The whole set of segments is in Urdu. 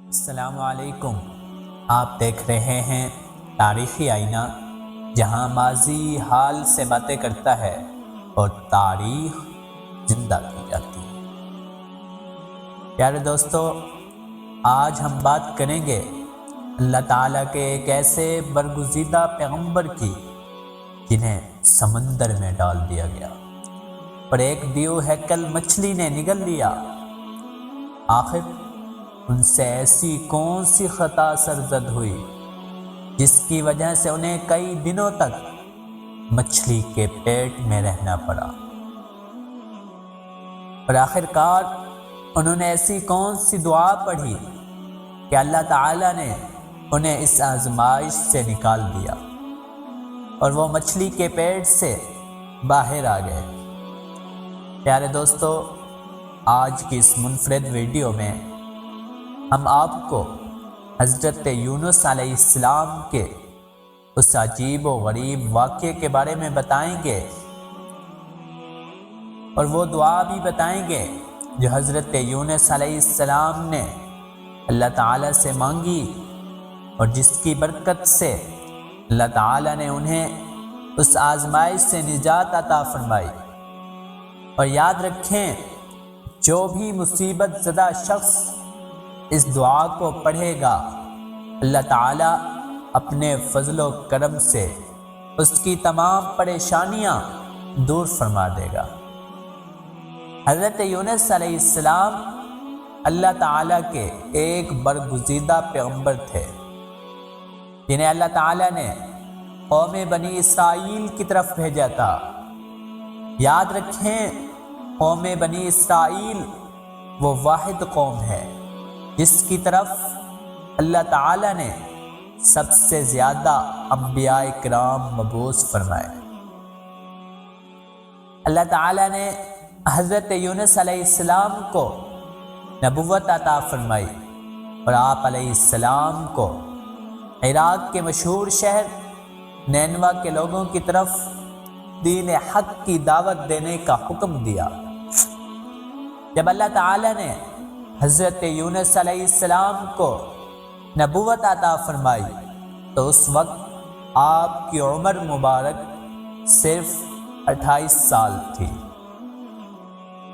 السلام علیکم۔ آپ دیکھ رہے ہیں تاریخی آئینہ، جہاں ماضی حال سے باتیں کرتا ہے اور تاریخ زندہ کی جاتی ہے۔ پیارے دوستو، آج ہم بات کریں گے اللہ تعالیٰ کے ایک ایسے برگزیدہ پیغمبر کی جنہیں سمندر میں ڈال دیا گیا اور ایک دیو ہیکل مچھلی نے نگل لیا۔ آخر ان سے ایسی کون سی خطا سرزد ہوئی جس کی وجہ سے انہیں کئی دنوں تک مچھلی کے پیٹ میں رہنا پڑا، اور آخر کار انہوں نے ایسی کون سی دعا پڑھی کہ اللہ تعالیٰ نے انہیں اس آزمائش سے نکال دیا اور وہ مچھلی کے پیٹ سے باہر آ گئے۔ پیارے دوستو، آج کی اس منفرد ویڈیو میں ہم آپ کو حضرت یونس علیہ السلام کے اس عجیب و غریب واقعے کے بارے میں بتائیں گے اور وہ دعا بھی بتائیں گے جو حضرت یونس علیہ السلام نے اللہ تعالیٰ سے مانگی اور جس کی برکت سے اللہ تعالیٰ نے انہیں اس آزمائش سے نجات عطا فرمائی۔ اور یاد رکھیں، جو بھی مصیبت زدہ شخص اس دعا کو پڑھے گا، اللہ تعالیٰ اپنے فضل و کرم سے اس کی تمام پریشانیاں دور فرما دے گا۔ حضرت یونس علیہ السلام اللہ تعالیٰ کے ایک برگزیدہ پیغمبر تھے، جنہیں اللہ تعالیٰ نے قوم بنی اسرائیل کی طرف بھیجا تھا۔ یاد رکھیں، قوم بنی اسرائیل وہ واحد قوم ہے جس کی طرف اللہ تعالیٰ نے سب سے زیادہ انبیاء کرام مبعوث فرمائے۔ اللہ تعالیٰ نے حضرت یونس علیہ السلام کو نبوت عطا فرمائی اور آپ علیہ السلام کو عراق کے مشہور شہر نینوا کے لوگوں کی طرف دین حق کی دعوت دینے کا حکم دیا۔ جب اللہ تعالیٰ نے حضرت یونس علیہ السلام کو نبوت عطا فرمائی تو اس وقت آپ کی عمر مبارک صرف 28 سال تھی۔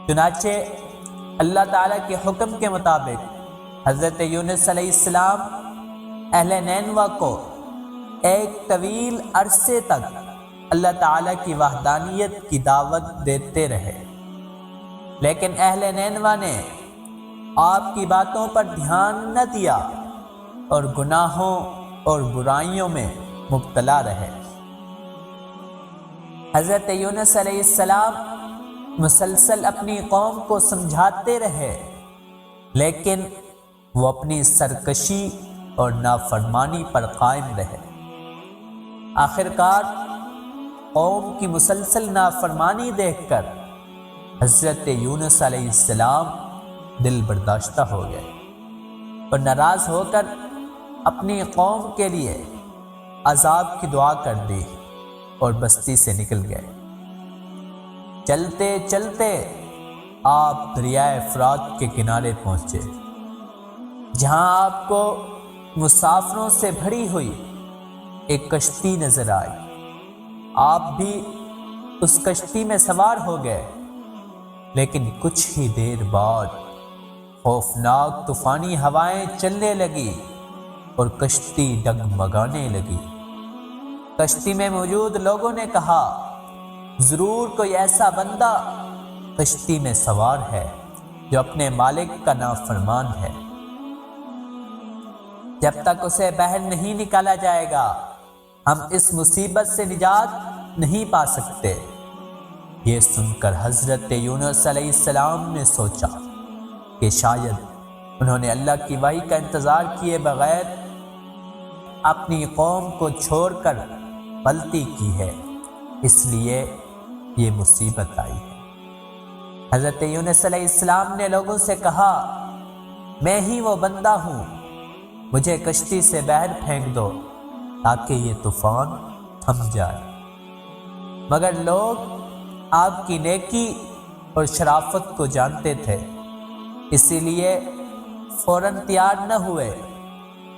چنانچہ اللہ تعالیٰ کے حکم کے مطابق حضرت یونس علیہ السلام اہل نینوا کو ایک طویل عرصے تک اللہ تعالیٰ کی وحدانیت کی دعوت دیتے رہے، لیکن اہل نینوا نے آپ کی باتوں پر دھیان نہ دیا اور گناہوں اور برائیوں میں مبتلا رہے۔ حضرت یونس علیہ السلام مسلسل اپنی قوم کو سمجھاتے رہے، لیکن وہ اپنی سرکشی اور نافرمانی پر قائم رہے۔ آخرکار قوم کی مسلسل نافرمانی دیکھ کر حضرت یونس علیہ السلام دل برداشتہ ہو گئے اور ناراض ہو کر اپنی قوم کے لیے عذاب کی دعا کر دی اور بستی سے نکل گئے۔ چلتے چلتے آپ دریائے فرات کے کنارے پہنچے، جہاں آپ کو مسافروں سے بھری ہوئی ایک کشتی نظر آئی۔ آپ بھی اس کشتی میں سوار ہو گئے، لیکن کچھ ہی دیر بعد خوفناک طوفانی ہوائیں چلنے لگی اور کشتی ڈگمگانے لگی۔ کشتی میں موجود لوگوں نے کہا، ضرور کوئی ایسا بندہ کشتی میں سوار ہے جو اپنے مالک کا نافرمان ہے۔ جب تک اسے باہر نہیں نکالا جائے گا، ہم اس مصیبت سے نجات نہیں پا سکتے۔ یہ سن کر حضرت یونس علیہ السلام نے سوچا کہ شاید انہوں نے اللہ کی وحی کا انتظار کیے بغیر اپنی قوم کو چھوڑ کر غلطی کی ہے، اس لیے یہ مصیبت آئی ہے۔ حضرت یونس علیہ السلام نے لوگوں سے کہا، میں ہی وہ بندہ ہوں، مجھے کشتی سے باہر پھینک دو تاکہ یہ طوفان تھم جائے۔ مگر لوگ آپ کی نیکی اور شرافت کو جانتے تھے، اسی لیے فوراً تیار نہ ہوئے۔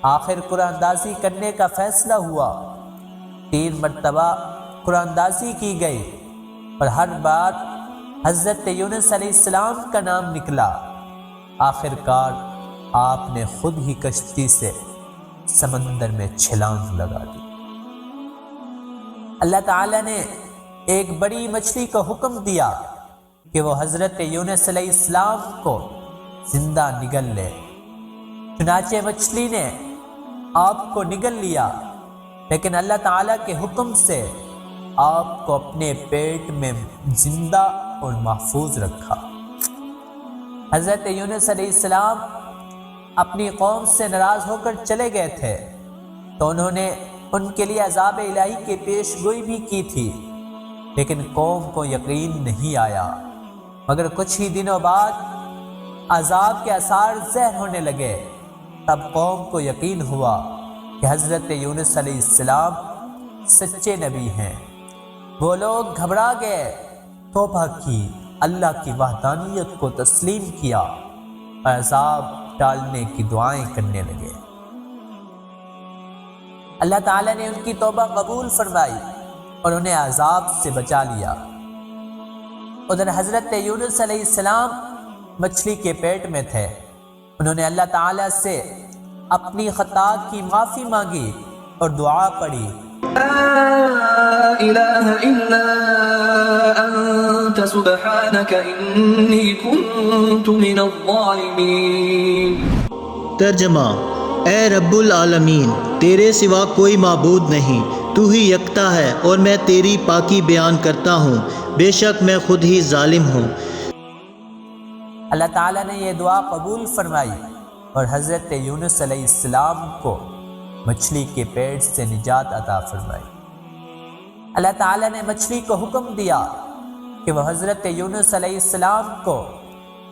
آخر قرآن اندازی کرنے کا فیصلہ ہوا۔ 3 مرتبہ قرآن اندازی کی گئی اور ہر بار حضرت یونس علیہ السلام کا نام نکلا۔ آخر کار آپ نے خود ہی کشتی سے سمندر میں چھلانگ لگا دی۔ اللہ تعالیٰ نے ایک بڑی مچھلی کو حکم دیا کہ وہ حضرت یونس علیہ السلام کو زندہ نگل لے۔ چنانچہ مچھلی نے آپ کو نگل لیا، لیکن اللہ تعالیٰ کے حکم سے آپ کو اپنے پیٹ میں زندہ اور محفوظ رکھا۔ حضرت یونس علیہ السلام اپنی قوم سے ناراض ہو کر چلے گئے تھے، تو انہوں نے ان کے لیے عذاب الہی کی پیش گوئی بھی کی تھی، لیکن قوم کو یقین نہیں آیا۔ مگر کچھ ہی دنوں بعد عذاب کے آثار ظاہر ہونے لگے، تب قوم کو یقین ہوا کہ حضرت یونس علیہ السلام سچے نبی ہیں۔ وہ لوگ گھبرا گئے، توبہ کی، اللہ کی وحدانیت کو تسلیم کیا اور عذاب ٹالنے کی دعائیں کرنے لگے۔ اللہ تعالیٰ نے ان کی توبہ قبول فرمائی اور انہیں عذاب سے بچا لیا۔ ادھر حضرت یونس علیہ السلام مچھلی کے پیٹ میں تھے۔ انہوں نے اللہ تعالیٰ سے اپنی خطا کی معافی مانگی اور دعا پڑھی، لا الہ الا انت سبحانک انی کنت من الظالمین۔ ترجمہ: اے رب العالمین، تیرے سوا کوئی معبود نہیں، تو ہی یکتا ہے اور میں تیری پاکی بیان کرتا ہوں، بے شک میں خود ہی ظالم ہوں۔ اللہ تعالیٰ نے یہ دعا قبول فرمائی اور حضرت یونس علیہ السلام کو مچھلی کے پیٹ سے نجات عطا فرمائی۔ اللہ تعالیٰ نے مچھلی کو حکم دیا کہ وہ حضرت یونس علیہ السلام کو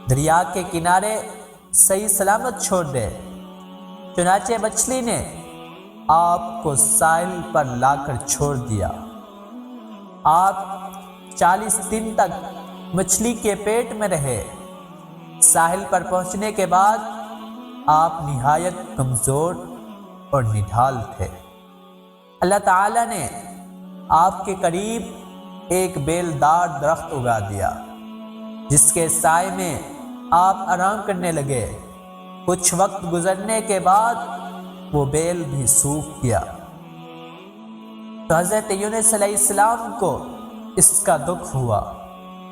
دریا کے کنارے صحیح سلامت چھوڑ دے۔ چنانچہ مچھلی نے آپ کو ساحل پر لا کر چھوڑ دیا۔ آپ 40 دن تک مچھلی کے پیٹ میں رہے۔ ساحل پر پہنچنے کے بعد آپ نہایت کمزور اور نڈھال تھے۔ اللہ تعالیٰ نے آپ کے قریب ایک بیلدار درخت اگا دیا، جس کے سائے میں آپ آرام کرنے لگے۔ کچھ وقت گزرنے کے بعد وہ بیل بھی سوکھ گیا، تو حضرت یونس علیہ السلام کو اس کا دکھ ہوا۔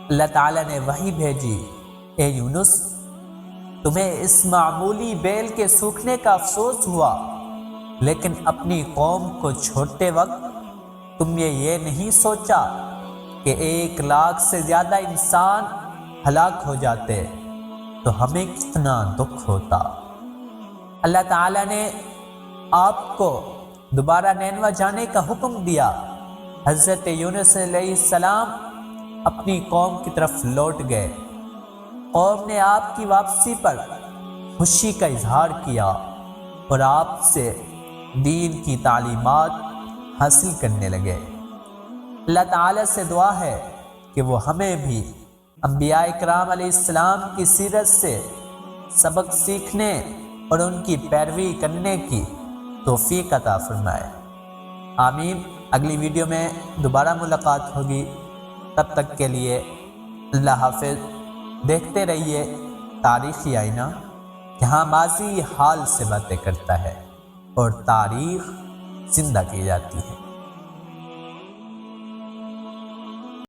اللہ تعالیٰ نے وحی بھیجی، اے یونس، تمہیں اس معمولی بیل کے سوکھنے کا افسوس ہوا، لیکن اپنی قوم کو چھوڑتے وقت تم نے یہ نہیں سوچا کہ 1 لاکھ سے زیادہ انسان ہلاک ہو جاتے تو ہمیں کتنا دکھ ہوتا۔ اللہ تعالیٰ نے آپ کو دوبارہ نینوا جانے کا حکم دیا۔ حضرت یونس علیہ السلام اپنی قوم کی طرف لوٹ گئے۔ قوم نے آپ کی واپسی پر خوشی کا اظہار کیا اور آپ سے دین کی تعلیمات حاصل کرنے لگے۔ اللہ تعالیٰ سے دعا ہے کہ وہ ہمیں بھی انبیاء اکرام علیہ السلام کی سیرت سے سبق سیکھنے اور ان کی پیروی کرنے کی توفیق عطا فرمائے۔ آمین۔ اگلی ویڈیو میں دوبارہ ملاقات ہوگی، تب تک کے لیے اللہ حافظ۔ دیکھتے رہیے تاریخی آئینہ، جہاں ماضی حال سے باتیں کرتا ہے اور تاریخ زندہ کی جاتی ہے۔